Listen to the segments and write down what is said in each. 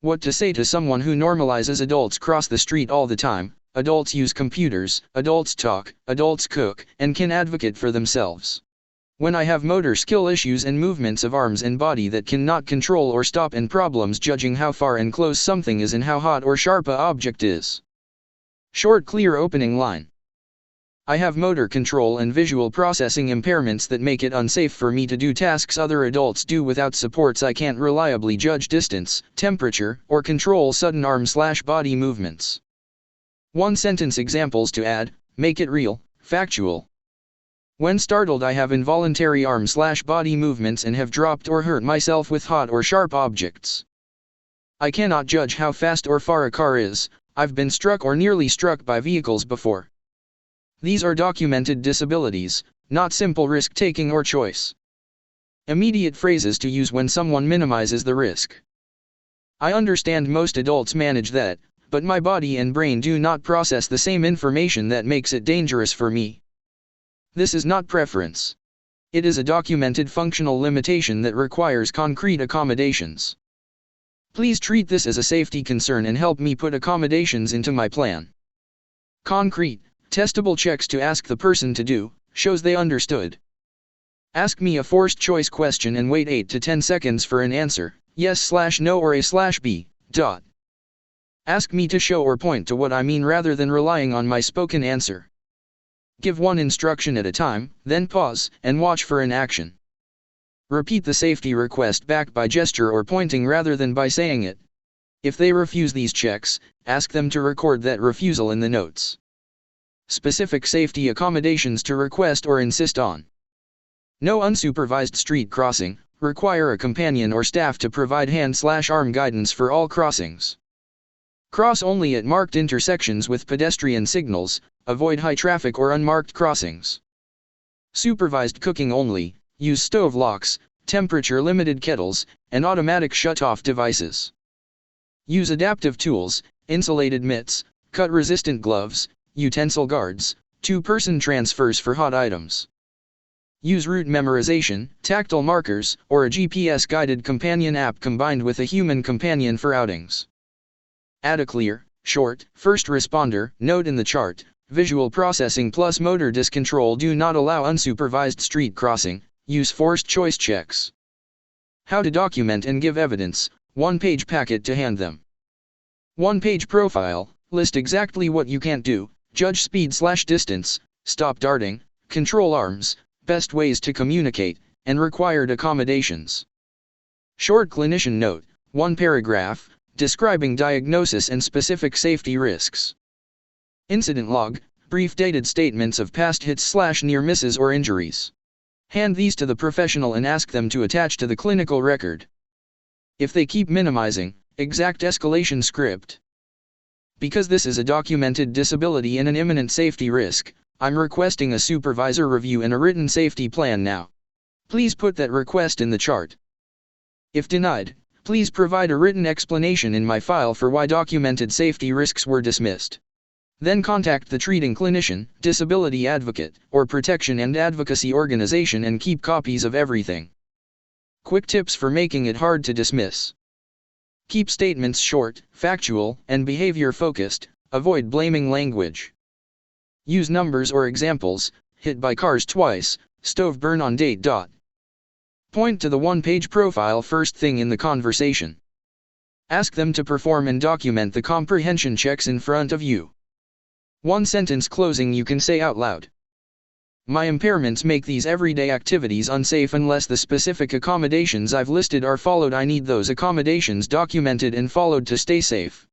What to say to someone who normalizes adults cross the street all the time, adults use computers, adults talk, adults cook, and can advocate for themselves. When I have motor skill issues and movements of arms and body that cannot control or stop, and problems judging how far and close something is and how hot or sharp a object is. Short, clear opening line. I have motor control and visual processing impairments that make it unsafe for me to do tasks other adults do without supports. I can't reliably judge distance, temperature, or control sudden arm/body movements. One sentence examples to add, make it real, factual. When startled, I have involuntary arm/body movements and have dropped or hurt myself with hot or sharp objects. I cannot judge how fast or far a car is. I've been struck or nearly struck by vehicles before. These are documented disabilities, not simple risk-taking or choice. Immediate phrases to use when someone minimizes the risk. I understand most adults manage that, but my body and brain do not process the same information that makes it dangerous for me. This is not preference. It is a documented functional limitation that requires concrete accommodations. Please treat this as a safety concern and help me put accommodations into my plan. Concrete, testable checks to ask the person to do, shows they understood. Ask me a forced choice question and wait 8 to 10 seconds for an answer, yes/no or a/b. Ask me to show or point to what I mean rather than relying on my spoken answer. Give one instruction at a time, then pause, and watch for an action. Repeat the safety request back by gesture or pointing rather than by saying it. If they refuse these checks, ask them to record that refusal in the notes. Specific safety accommodations to request or insist on. No unsupervised street crossing. Require a companion or staff to provide hand/arm guidance for all crossings. Cross only at marked intersections with pedestrian signals. Avoid high traffic or unmarked crossings. Supervised cooking only. Use stove locks, temperature-limited kettles, and automatic shut-off devices. Use adaptive tools, insulated mitts, cut-resistant gloves, utensil guards, two-person transfers for hot items. Use route memorization, tactile markers, or a GPS-guided companion app combined with a human companion for outings. Add a clear, short, first responder note in the chart. Visual processing plus motor discontrol do not allow unsupervised street crossing. Use forced choice checks. How to document and give evidence. One-page packet to hand them. One-page profile. List exactly what you can't do. Judge speed/distance. Stop darting. Control arms. Best ways to communicate, and required accommodations. Short clinician note. One paragraph, describing diagnosis and specific safety risks. Incident log. Brief dated statements of past hits/near misses or injuries. Hand these to the professional and ask them to attach to the clinical record. If they keep minimizing, exact escalation script. Because this is a documented disability and an imminent safety risk, I'm requesting a supervisor review and a written safety plan now. Please put that request in the chart. If denied, please provide a written explanation in my file for why documented safety risks were dismissed. Then contact the treating clinician, disability advocate, or protection and advocacy organization and keep copies of everything. Quick tips for making it hard to dismiss. Keep statements short, factual, and behavior-focused. Avoid blaming language. Use numbers or examples. Hit by cars twice, stove burn on date. Point to the one-page profile first thing in the conversation. Ask them to perform and document the comprehension checks in front of you. One sentence closing you can say out loud. My impairments make these everyday activities unsafe unless the specific accommodations I've listed are followed. I need those accommodations documented and followed to stay safe.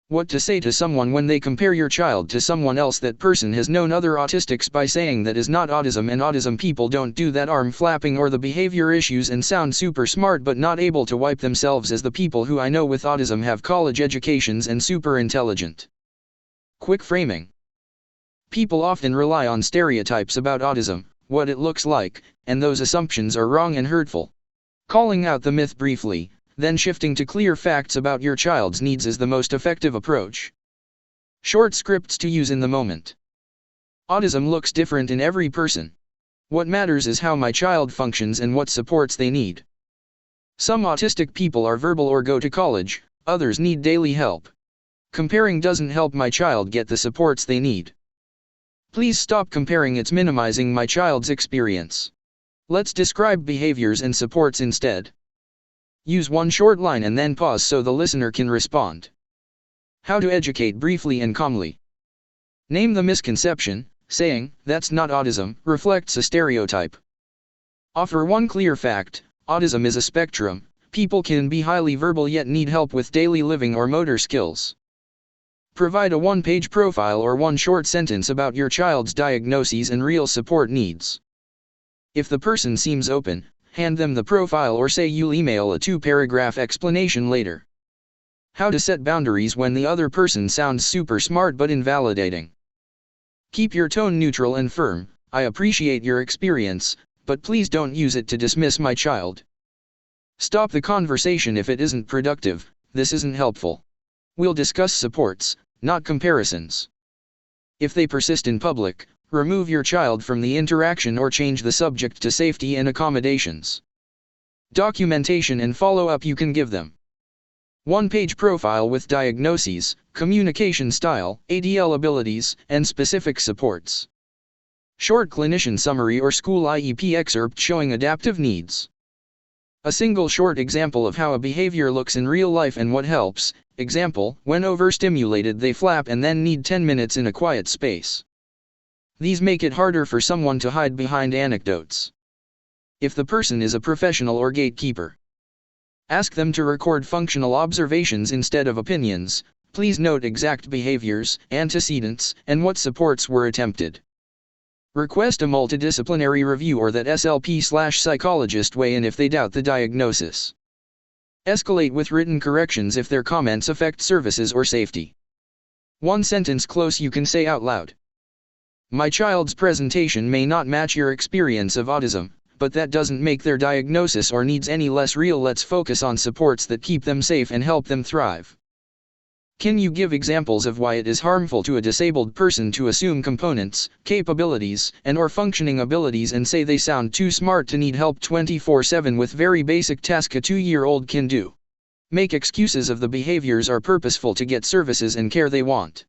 What to say to someone when they compare your child to someone else. That person has known other autistics by saying that is not autism, and autism people don't do that arm flapping or the behavior issues and sound super smart but not able to wipe themselves, as the people who I know with autism have college educations and super intelligent. Quick framing. People often rely on stereotypes about autism, what it looks like, and those assumptions are wrong and hurtful. Calling out the myth briefly, then shifting to clear facts about your child's needs is the most effective approach. Short scripts to use in the moment. Autism looks different in every person. What matters is how my child functions and what supports they need. Some autistic people are verbal or go to college, Others need daily help. Comparing doesn't help my child get the supports they need. Please stop comparing, it's minimizing my child's experience. Let's describe behaviors and supports instead. Use one short line and then pause so the listener can respond. How to educate briefly and calmly. Name the misconception. Saying, "That's not autism," reflects a stereotype. Offer one clear fact. Autism is a spectrum. People can be highly verbal yet need help with daily living or motor skills. Provide a one-page profile or one short sentence about your child's diagnoses and real support needs. If the person seems open, hand them the profile or say you'll email a 2-paragraph explanation later. How to set boundaries when the other person sounds super smart but invalidating. Keep your tone neutral and firm. I appreciate your experience, but please don't use it to dismiss my child. Stop the conversation if it isn't productive. This isn't helpful. We'll discuss supports, not comparisons. If they persist in public, remove your child from the interaction or change the subject to safety and accommodations. Documentation and follow-up you can give them. One-page profile with diagnoses, communication style, ADL abilities, and specific supports. Short clinician summary or school IEP excerpt showing adaptive needs. A single short example of how a behavior looks in real life and what helps. Example, when overstimulated they flap and then need 10 minutes in a quiet space. These make it harder for someone to hide behind anecdotes. If the person is a professional or gatekeeper, ask them to record functional observations instead of opinions. Please note exact behaviors, antecedents, and what supports were attempted. Request a multidisciplinary review or that SLP/psychologist weigh in if they doubt the diagnosis. Escalate with written corrections if their comments affect services or safety. One sentence close you can say out loud. My child's presentation may not match your experience of autism, but that doesn't make their diagnosis or needs any less real. Let's focus on supports that keep them safe and help them thrive. Can you give examples of why it is harmful to a disabled person to assume components, capabilities, and/or functioning abilities and say they sound too smart to need help 24/7 with very basic tasks a 2-year-old can do? Make excuses of the behaviors are purposeful to get services and care they want.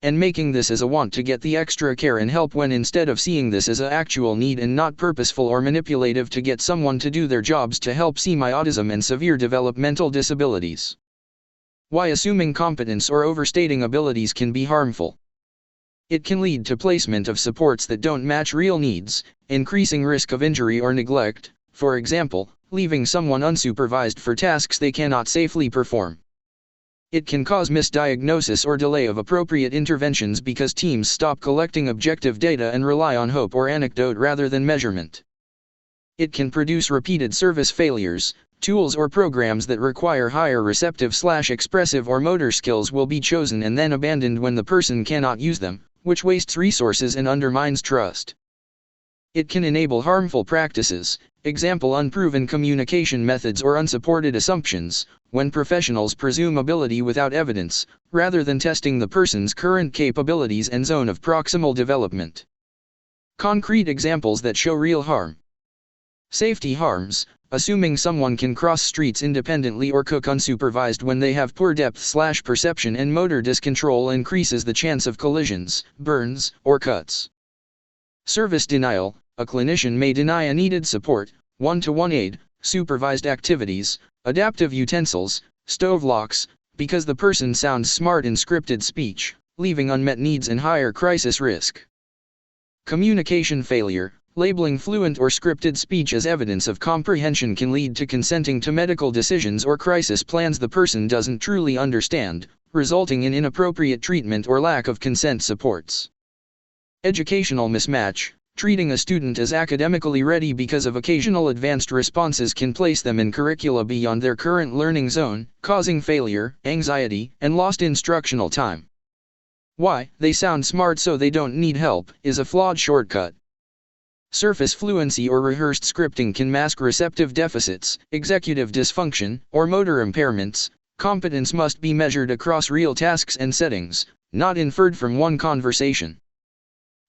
And making this as a want to get the extra care and help when instead of seeing this as an actual need and not purposeful or manipulative to get someone to do their jobs to help see my autism and severe developmental disabilities. Why assuming competence or overstating abilities can be harmful. It can lead to placement of supports that don't match real needs, increasing risk of injury or neglect, for example, leaving someone unsupervised for tasks they cannot safely perform. It can cause misdiagnosis or delay of appropriate interventions because teams stop collecting objective data and rely on hope or anecdote rather than measurement. It can produce repeated service failures. Tools or programs that require higher receptive/expressive or motor skills will be chosen and then abandoned when the person cannot use them, which wastes resources and undermines trust. It can enable harmful practices, example unproven communication methods or unsupported assumptions, when professionals presume ability without evidence, rather than testing the person's current capabilities and zone of proximal development. Concrete examples that show real harm. Safety harms. Assuming someone can cross streets independently or cook unsupervised when they have poor depth/perception and motor discontrol increases the chance of collisions, burns, or cuts. Service denial. A clinician may deny a needed support, one-to-one aid, supervised activities, adaptive utensils, stove locks, because the person sounds smart in scripted speech, leaving unmet needs and higher crisis risk. Communication failure. Labeling fluent or scripted speech as evidence of comprehension can lead to consenting to medical decisions or crisis plans the person doesn't truly understand, resulting in inappropriate treatment or lack of consent supports. Educational mismatch. Treating a student as academically ready because of occasional advanced responses can place them in curricula beyond their current learning zone, causing failure, anxiety, and lost instructional time. Why they sound smart so they don't need help is a flawed shortcut. Surface fluency or rehearsed scripting can mask receptive deficits, executive dysfunction, or motor impairments. Competence must be measured across real tasks and settings, not inferred from one conversation.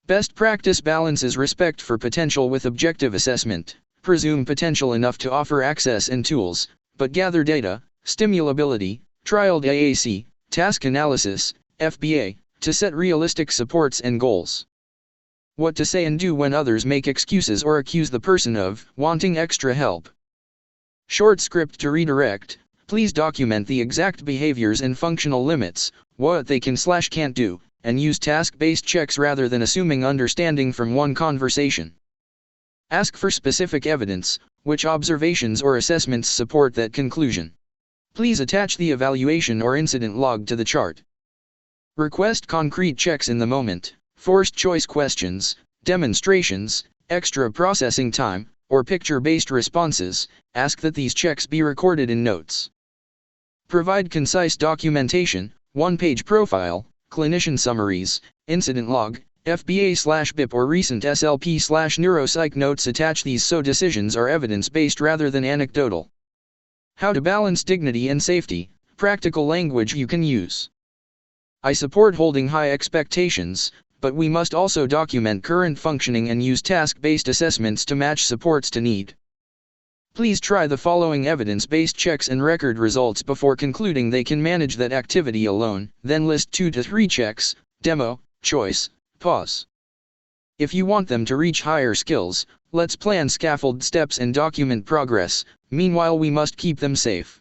Best practice balances respect for potential with objective assessment. Presume potential enough to offer access and tools, but gather data, stimulability, Trial AAC, task analysis, FBA, to set realistic supports and goals. What to say and do when others make excuses or accuse the person of wanting extra help. Short script to redirect. Please document the exact behaviors and functional limits, what they can/can't do, and use task-based checks rather than assuming understanding from one conversation. Ask for specific evidence, which observations or assessments support that conclusion. Please attach the evaluation or incident log to the chart. Request concrete checks in the moment, forced choice questions, demonstrations, extra processing time, or picture-based responses. Ask that these checks be recorded in notes. Provide concise documentation, one-page profile, clinician summaries, incident log, FBA/BIP or recent SLP/neuropsych notes. Attach these so decisions are evidence-based rather than anecdotal. How to balance dignity and safety, practical language you can use. I support holding high expectations, but we must also document current functioning and use task-based assessments to match supports to need. Please try the following evidence-based checks and record results before concluding they can manage that activity alone, then list 2 to 3 checks, demo, choice, pause. If you want them to reach higher skills, let's plan scaffold steps and document progress. Meanwhile, we must keep them safe.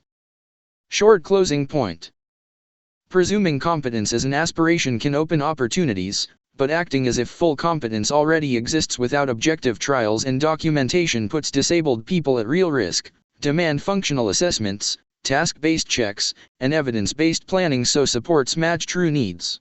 Short closing point. Presuming competence as an aspiration can open opportunities, but acting as if full competence already exists without objective trials and documentation puts disabled people at real risk. Demand functional assessments, task-based checks, and evidence-based planning so supports match true needs.